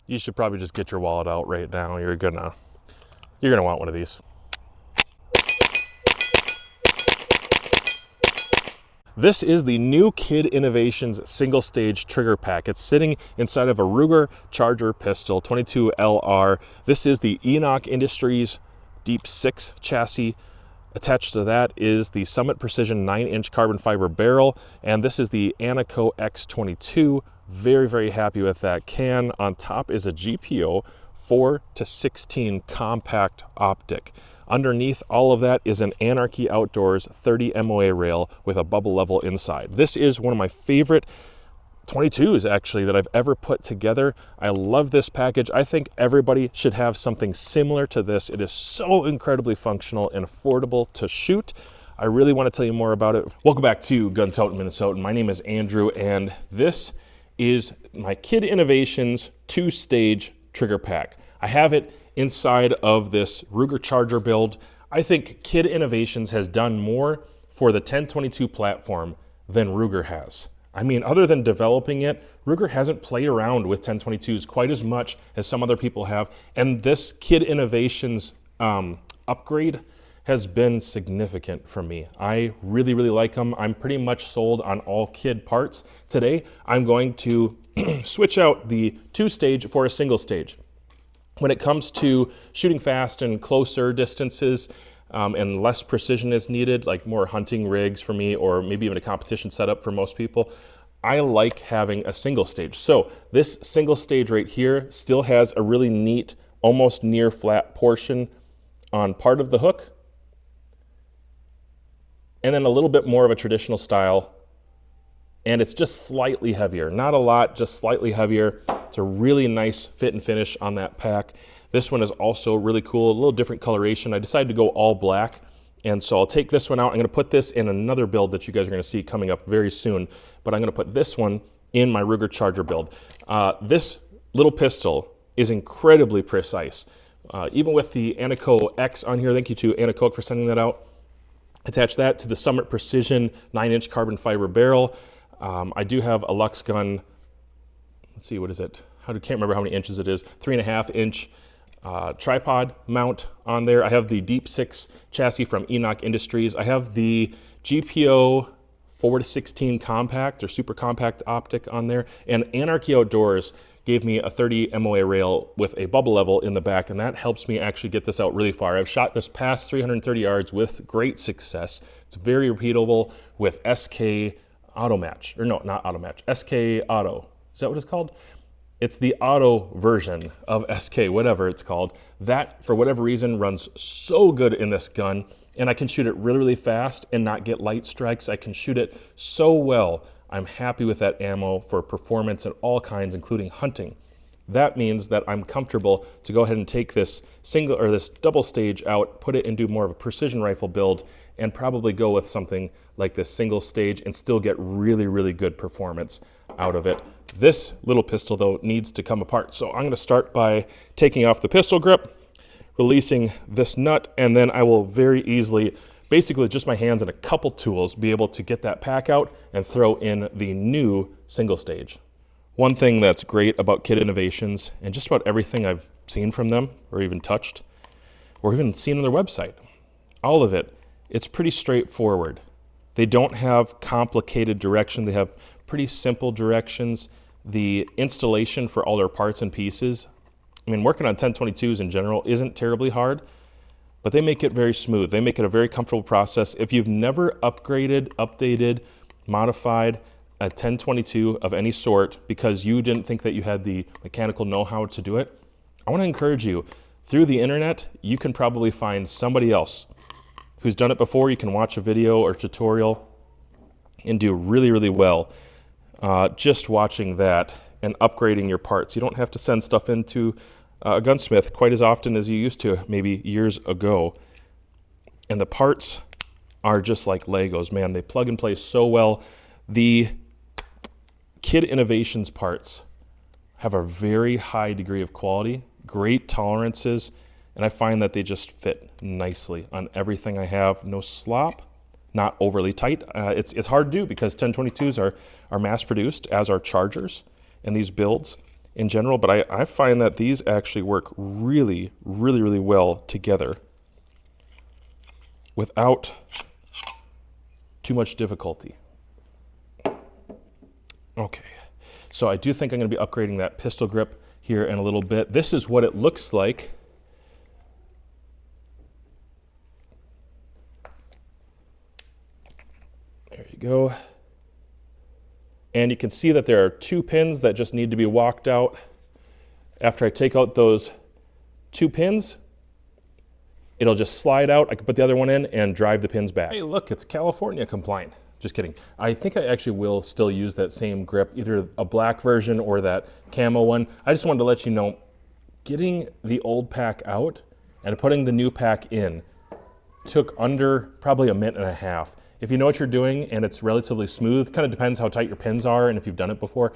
you should probably just get your wallet out right now. You're gonna want one of these. This is the new Kid Innovations single stage trigger pack. It's sitting inside of a Ruger Charger pistol 22 LR. This is the Enoch Industries Deep 6 chassis. Attached to that is the Summit Precision 9-inch carbon fiber barrel, and this is the Aneco X22. Very, very happy with that can. On top is a GPO 4-16 compact optic. Underneath all of that is an Anarchy Outdoors 30 MOA rail with a bubble level inside. This is one of my favorite 22s actually that I've ever put together. I love this package. I think everybody should have something similar to this. It is so incredibly functional and affordable to shoot. I really want to tell you more about it. Welcome back to Gun Totin' Minnesotan. My name is Andrew, and this is my Kid Innovations 2-stage trigger pack. I have it inside of this Ruger Charger build. I think Kid Innovations has done more for the 1022 platform than Ruger has. I mean, other than developing it, Ruger hasn't played around with 1022s quite as much as some other people have, and this Kid Innovations upgrade has been significant for me. I really, really like them. I'm pretty much sold on all Kid parts. Today, I'm going to switch out the 2-stage for a single stage. When it comes to shooting fast and closer distances and less precision is needed, like more hunting rigs for me, or maybe even a competition setup for most people, I like having a single stage. So this single stage right here still has a really neat, almost near flat portion on part of the hook, and then a little bit more of a traditional style, and it's just slightly heavier. Not a lot, just slightly heavier. It's a really nice fit and finish on that pack. This one is also really cool, a little different coloration. I decided to go all black, and so I'll take this one out. I'm gonna put this in another build that you guys are gonna see coming up very soon, but I'm gonna put this one in my Ruger Charger build. This little pistol is incredibly precise. Even with the Aneco X on here, thank you to Aneco for sending that out. Attach that to the Summit Precision 9-inch carbon fiber barrel. I do have a Lux gun, let's see, what is it? I can't remember how many inches it is, 3.5-inch tripod mount on there. I have the Deep 6 chassis from Enoch Industries. I have the GPO 4-16 compact or super compact optic on there, and Anarchy Outdoors gave me a 30 MOA rail with a bubble level in the back, and that helps me actually get this out really far. I've shot this past 330 yards with great success. It's very repeatable with SK Auto Match, or no, not Auto Match, SK Auto. Is that what it's called? It's the auto version of SK, whatever it's called. That, for whatever reason, runs so good in this gun, and I can shoot it really, really fast and not get light strikes. I can shoot it so well. I'm happy with that ammo for performance at all kinds, including hunting. That means that I'm comfortable to go ahead and take this single or this double stage out, put it into more of a precision rifle build, and probably go with something like this single stage and still get really, really good performance out of it. This little pistol, though, needs to come apart. So I'm going to start by taking off the pistol grip, releasing this nut, and then I will very easily, basically just my hands and a couple tools, be able to get that pack out and throw in the new single stage. One thing that's great about Kid Innovations, and just about everything I've seen from them, or even touched, or even seen on their website, all of it, it's pretty straightforward. They don't have complicated direction. They have pretty simple directions. The installation for all their parts and pieces, I mean, working on 1022s in general isn't terribly hard, but they make it very smooth. They make it a very comfortable process. If you've never upgraded, updated, modified a 1022 of any sort because you didn't think that you had the mechanical know-how to do it, I want to encourage you. Through the internet, you can probably find somebody else who's done it before. You can watch a video or tutorial and do really, really well just watching that and upgrading your parts. You don't have to send stuff into a gunsmith quite as often as you used to maybe years ago. And the parts are just like Legos, man. They plug and play so well. The Kid Innovations parts have a very high degree of quality, great tolerances, and I find that they just fit nicely on everything I have. No slop, not overly tight. It's hard to do because 1022s are mass produced, as are Chargers in these builds. in general, but I find that these actually work really, really, really well together without too much difficulty. Okay, so I do think I'm going to be upgrading that pistol grip here in a little bit. This is what it looks like. There you go. And you can see that there are 2 pins that just need to be walked out. After I take out those 2 pins, it'll just slide out. I can put the other one in and drive the pins back. Hey, look, it's California compliant. Just kidding. I think I actually will still use that same grip, either a black version or that camo one. I just wanted to let you know, getting the old pack out and putting the new pack in took under probably a minute and a half. If you know what you're doing and it's relatively smooth, kind of depends how tight your pins are and if you've done it before,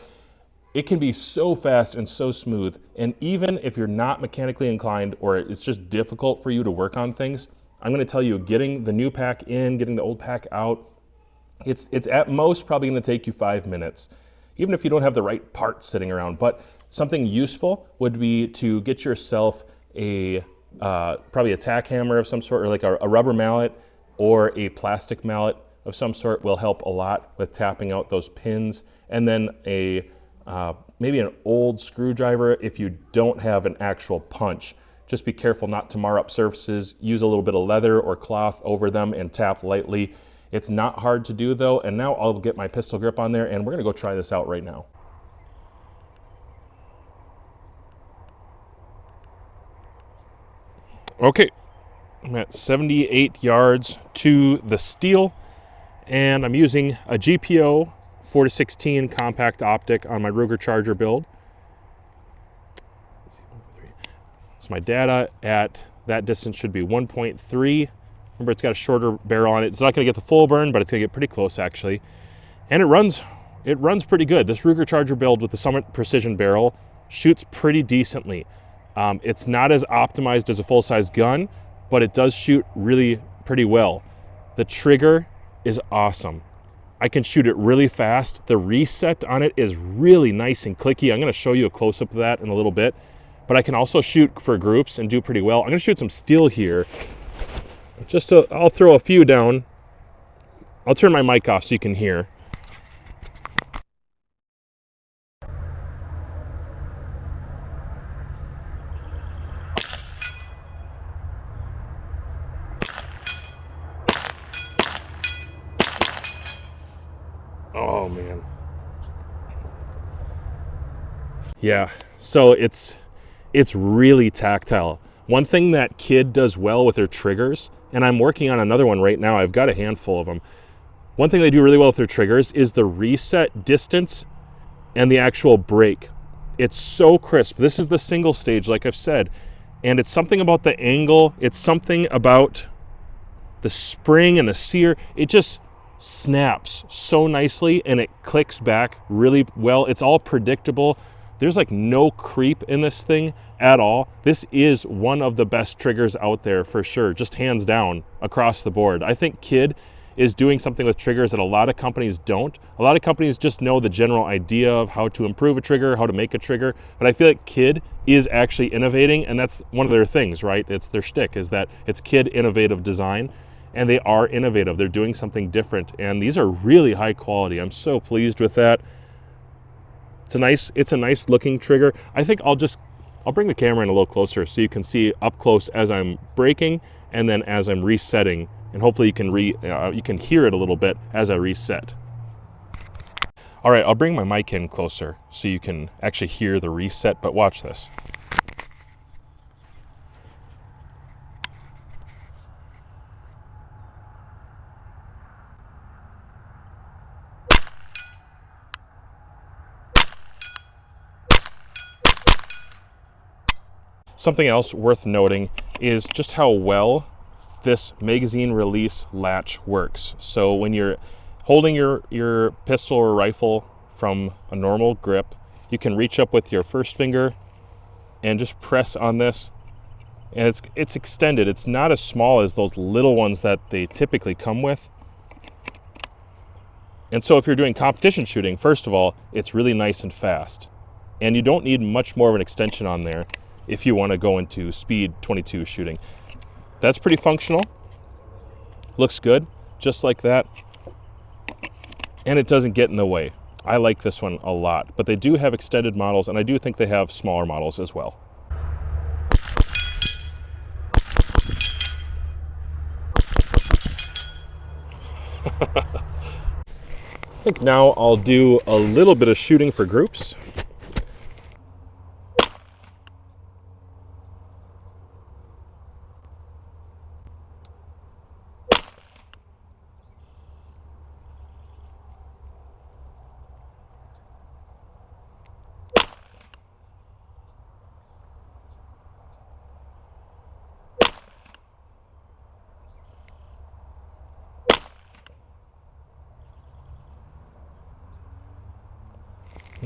it can be so fast and so smooth. And even if you're not mechanically inclined or it's just difficult for you to work on things, I'm going to tell you, getting the new pack in, getting the old pack out, it's at most probably going to take you 5 minutes, even if you don't have the right parts sitting around. But something useful would be to get yourself a probably a tack hammer of some sort, or like a rubber mallet or a plastic mallet of some sort will help a lot with tapping out those pins. And then a maybe an old screwdriver if you don't have an actual punch. Just be careful not to mar up surfaces. Use a little bit of leather or cloth over them and tap lightly. It's not hard to do though, and now I'll get my pistol grip on there and we're gonna go try this out right now. Okay, I'm at 78 yards to the steel, and I'm using a GPO 4-16 compact optic on my Ruger Charger build. So my data at that distance should be 1.3. Remember, it's got a shorter barrel on it. It's not gonna get the full burn, but it's gonna get pretty close actually. And it runs pretty good. This Ruger Charger build with the Summit Precision barrel shoots pretty decently. It's not as optimized as a full-size gun, but it does shoot really pretty well. The trigger is awesome. I can shoot it really fast. The reset on it is really nice and clicky. I'm gonna show you a close-up of that in a little bit, but I can also shoot for groups and do pretty well. I'm gonna shoot some steel here. I'll throw a few down. I'll turn my mic off so you can hear. Oh man. Yeah, so it's really tactile. One thing that Kid does well with their triggers, and I'm working on another one right now, I've got a handful of them. One thing they do really well with their triggers is the reset distance and the actual break. It's so crisp. This is the single stage, like I've said, and it's something about the angle, it's something about the spring and the sear. It just snaps so nicely and it clicks back really well. It's all predictable. There's like no creep in this thing at all. This is one of the best triggers out there for sure, just hands down across the board. I think Kid is doing something with triggers that a lot of companies don't. A lot of companies just know the general idea of how to improve a trigger, how to make a trigger, but I feel like Kid is actually innovating, and that's one of their things, right? It's their shtick, is that it's Kid innovative design, and they are innovative. They're doing something different, and these are really high quality. I'm so pleased with that. It's a nice looking trigger. I think I'll bring the camera in a little closer so you can see up close as I'm braking and then as I'm resetting, and hopefully you can hear it a little bit as I reset. All right, I'll bring my mic in closer so you can actually hear the reset, but watch this. Something else worth noting is just how well this magazine release latch works. So when you're holding your pistol or rifle from a normal grip, you can reach up with your first finger and just press on this, and it's extended. It's not as small as those little ones that they typically come with. And so if you're doing competition shooting, first of all, it's really nice and fast. And you don't need much more of an extension on there if you want to go into speed 22 shooting. That's pretty functional. Looks good, just like that. And it doesn't get in the way. I like this one a lot, but they do have extended models, and I do think they have smaller models as well. I think now I'll do a little bit of shooting for groups.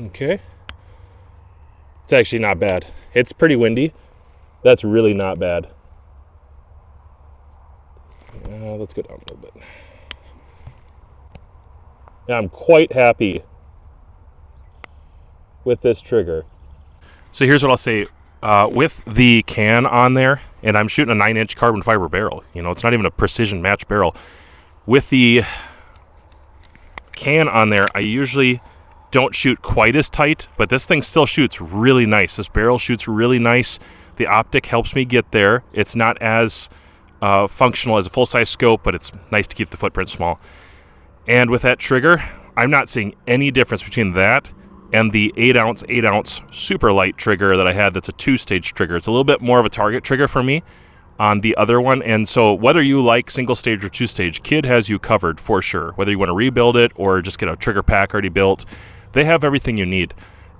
Okay. It's actually not bad. It's pretty windy. That's really not bad. Let's go down a little bit. Yeah, I'm quite happy with this trigger. So here's what I'll say. With the can on there, and I'm shooting a 9-inch carbon fiber barrel. You know, it's not even a precision match barrel. With the can on there, I usually don't shoot quite as tight, but this thing still shoots really nice. This barrel shoots really nice. The optic helps me get there. It's not as functional as a full-size scope, but it's nice to keep the footprint small. And with that trigger, I'm not seeing any difference between that and the 8-ounce super light trigger that I had that's a 2-stage trigger. It's a little bit more of a target trigger for me on the other one. And so whether you like single stage or 2-stage, Kid has you covered for sure. Whether you want to rebuild it or just get a trigger pack already built, they have everything you need.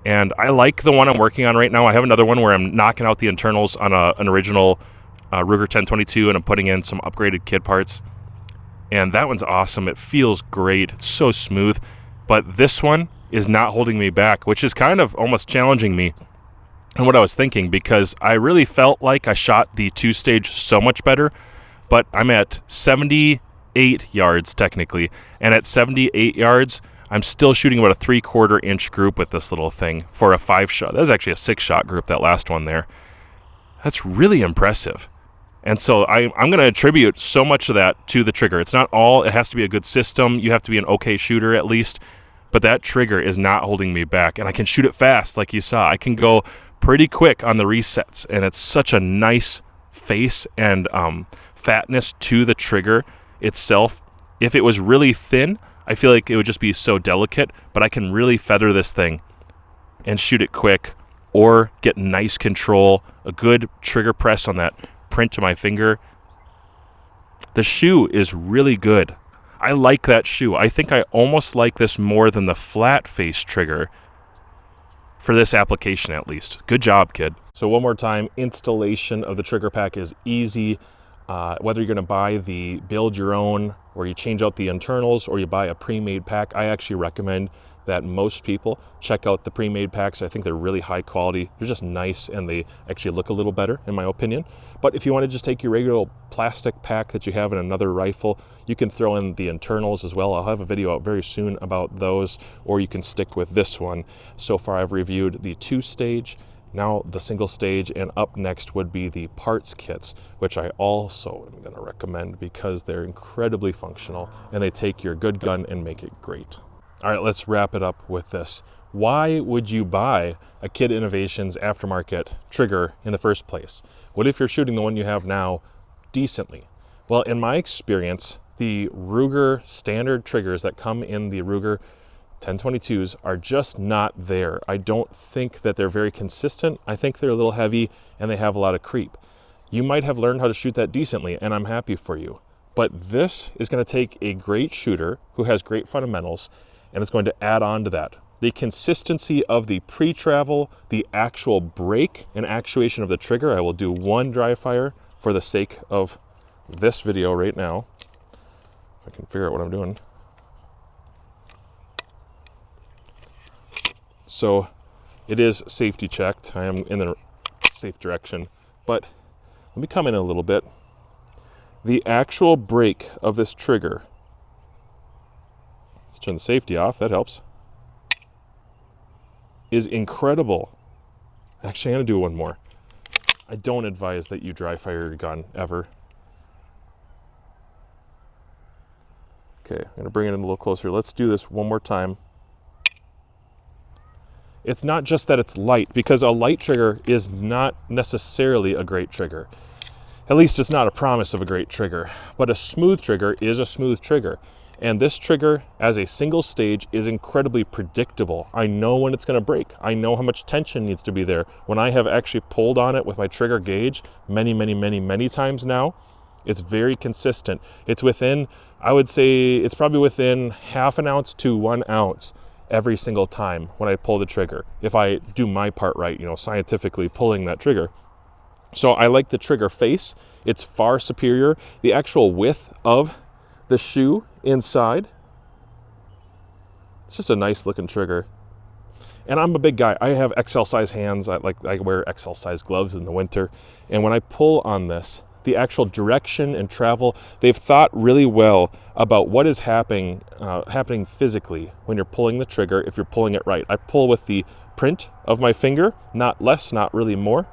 And I like the one I'm working on right now. I have another one where I'm knocking out the internals on an original Ruger 1022, and I'm putting in some upgraded Kid parts. And that one's awesome. It feels great. It's so smooth. But this one is not holding me back, which is kind of almost challenging me and what I was thinking, because I really felt like I shot the 2-stage so much better. But I'm at 78 yards technically. And at 78 yards, I'm still shooting about a 3/4 inch group with this little thing for a 5-shot. That was actually a 6-shot group, that last one there. That's really impressive. And so I'm going to attribute so much of that to the trigger. It's not all. It has to be a good system. You have to be an okay shooter at least. But that trigger is not holding me back. And I can shoot it fast, like you saw. I can go pretty quick on the resets. And it's such a nice face and fatness to the trigger itself. If it was really thin, I feel like it would just be so delicate, but I can really feather this thing and shoot it quick or get nice control, a good trigger press on that print to my finger. The shoe is really good. I like that shoe. I think I almost like this more than the flat face trigger for this application at least. Good job, Kid. So one more time, installation of the trigger pack is easy. Whether you're going to buy the build your own, or you change out the internals, or you buy a pre-made pack, I actually recommend that most people check out the pre-made packs. I think they're really high quality. They're just nice, and they actually look a little better in my opinion. But if you want to just take your regular plastic pack that you have in another rifle, you can throw in the internals as well. I'll have a video out very soon about those, or you can stick with this one. So far I've reviewed the 2-stage, now the single stage, and up next would be the parts kits, which I also am going to recommend because they're incredibly functional and they take your good gun and make it great. All right, let's wrap it up with this. Why would you buy a Kid Innovations aftermarket trigger in the first place? What if you're shooting the one you have now decently? Well, in my experience, the Ruger standard triggers that come in the Ruger 1022s are just not there. I don't think that they're very consistent. I think they're a little heavy and they have a lot of creep. You might have learned how to shoot that decently, and I'm happy for you. But this is going to take a great shooter who has great fundamentals, and it's going to add on to that. The consistency of the pre-travel, the actual break and actuation of the trigger. I will do one dry fire for the sake of this video right now. If I can figure out what I'm doing. So it is safety checked. I am in the safe direction, but let me come in a little bit. The actual break of this trigger. Let's turn the safety off, that helps. is incredible. Actually, I'm gonna do one more. I don't advise that you dry fire your gun ever. Okay, I'm gonna bring it in a little closer. Let's do this one more time. It's not just that it's light, because a light trigger is not necessarily a great trigger. At least it's not a promise of a great trigger, but a smooth trigger is a smooth trigger. And this trigger as a single stage is incredibly predictable. I know when it's gonna break. I know how much tension needs to be there. When I have actually pulled on it with my trigger gauge many times now, it's very consistent. It's within, I would say, it's probably within ½ ounce to 1 ounce every single time when I pull the trigger, if I do my part right, scientifically pulling that trigger. So I like the trigger face. It's far superior. The actual width of the shoe inside, it's just a nice looking trigger. And I'm a big guy. I have XL size hands. I wear XL size gloves in the winter. And when I pull on this, the actual direction and travel, they've thought really well about what is happening physically when you're pulling the trigger, if you're pulling it right. I pull with the print of my finger, not less, not really more.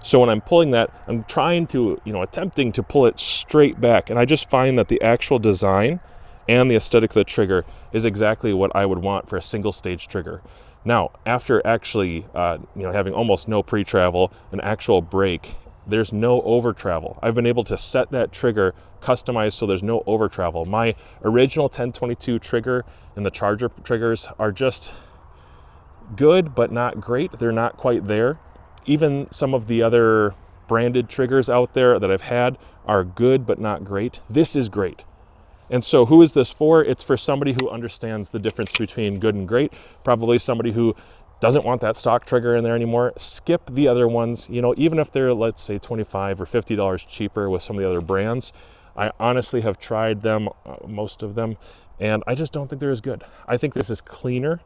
So when I'm pulling that, I'm trying to, attempting to pull it straight back. And I just find that the actual design and the aesthetic of the trigger is exactly what I would want for a single stage trigger. Now, after actually, having almost no pre-travel, an actual break, there's no over travel. I've been able to set that trigger customized so there's no over travel. My original 1022 trigger and the Charger triggers are just good, but not great. They're not quite there. Even some of the other branded triggers out there that I've had are good, but not great. This is great. And so who is this for? It's for somebody who understands the difference between good and great. Probably somebody who doesn't want that stock trigger in there anymore. Skip the other ones, even if they're, let's say, $25 or $50 cheaper with some of the other brands. I honestly have tried them, most of them, and I just don't think they're as good. I think this is cleaner.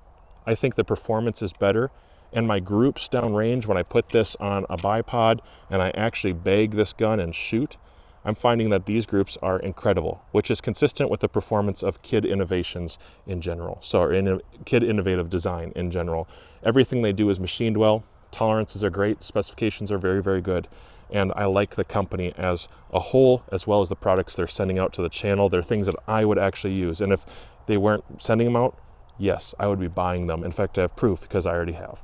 I think the performance is better. And my groups downrange, when I put this on a bipod and I actually bag this gun and shoot, I'm finding that these groups are incredible, which is consistent with the performance of Kid Innovations in general. So Kid Innovative Design in general. Everything they do is machined well. Tolerances are great. Specifications are very, very good. And I like the company as a whole, as well as the products they're sending out to the channel. They're things that I would actually use. And if they weren't sending them out, yes, I would be buying them. In fact, I have proof because I already have.